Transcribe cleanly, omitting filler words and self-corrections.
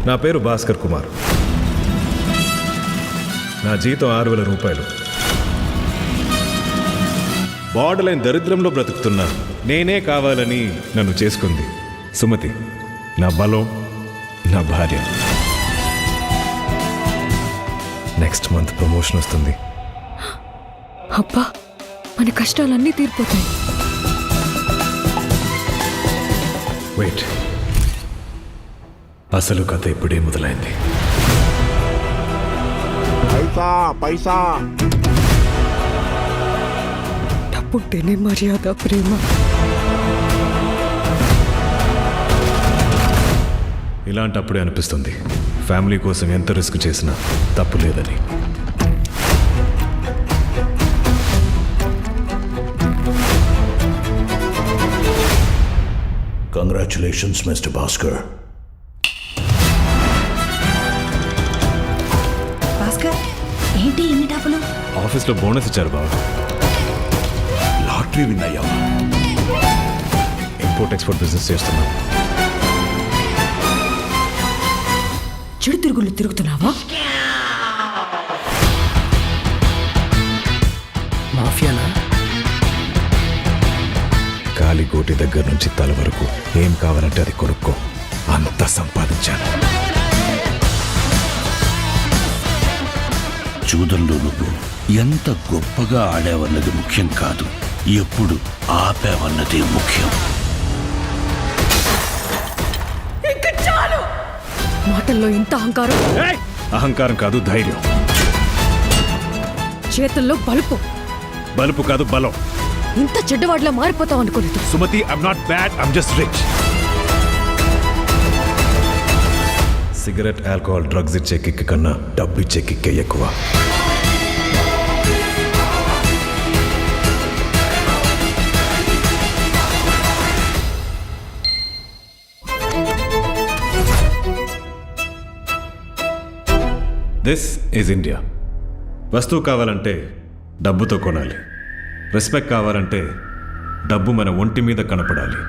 నా పేరు భాస్కర్ కుమార్. నా జీతం 6,000 రూపాయలు. బార్డర్ లైన్ దరిద్రంలో బ్రతుకుతున్నా నేనే కావాలని నన్ను చేసుకుంది సుమతి, నా బలం, నా భార్య. నెక్స్ట్ మంత్ ప్రమోషన్ వస్తుంది. అబ్బా, మన కష్టాలన్నీ తీరిపోతాయి. వెయిట్, అసలు కథ ఇప్పుడే మొదలైంది. పైసా పైసా డబ్బుంటేనే మర్యాద, ప్రేమ. ఇలాంటప్పుడే అనిపిస్తుంది ఫ్యామిలీ కోసం ఎంత రిస్క్ చేసినా తప్పు లేదని. Congratulations, Mr. Bhaskar. భాస్కర్, ఏంటి ఇన్ని డబ్బులు? ఆఫీస్లో బోనస్ ఇచ్చారు బాబు. లాటరీ విన్ అయ్యావా? ఇంపోర్ట్ ఎక్స్పోర్ట్ బిజినెస్ చేస్తున్నాను. చెడు తిరుగుళ్ళు తిరుగుతున్నావా? మాఫియానా? కాలిగోటి దగ్గర నుంచి తల వరకు ఏం కావాలంటే అది కొనుక్కో. అంత సంపాదించాను. జూదంలో నువ్వు ఎంత గొప్పగా ఆడావన్నది ముఖ్యం కాదు, ఎప్పుడు ఆపావన్నదే ముఖ్యం. మాటల్లో ఇంత అహంకారం, అహంకారం కాదు, ధైర్యం. చేతుల్లో బలుపు. బలుపు కాదు, బలం. ఇంత చెడ్డవాడిలా మారిపోతావు అనుకోలేదు. Sumathi, I'm not bad, I'm just rich. Cigarette, alcohol, drugs ఇచ్చే కిక్ కన్నా డబ్బు ఇచ్చే కిక్కే ఎక్కువ. This is India. వస్తువు కావాలంటే డబ్బుతో కొనాలి. రెస్పెక్ట్ కావాలంటే డబ్బు మన ఒంటి మీద కనపడాలి.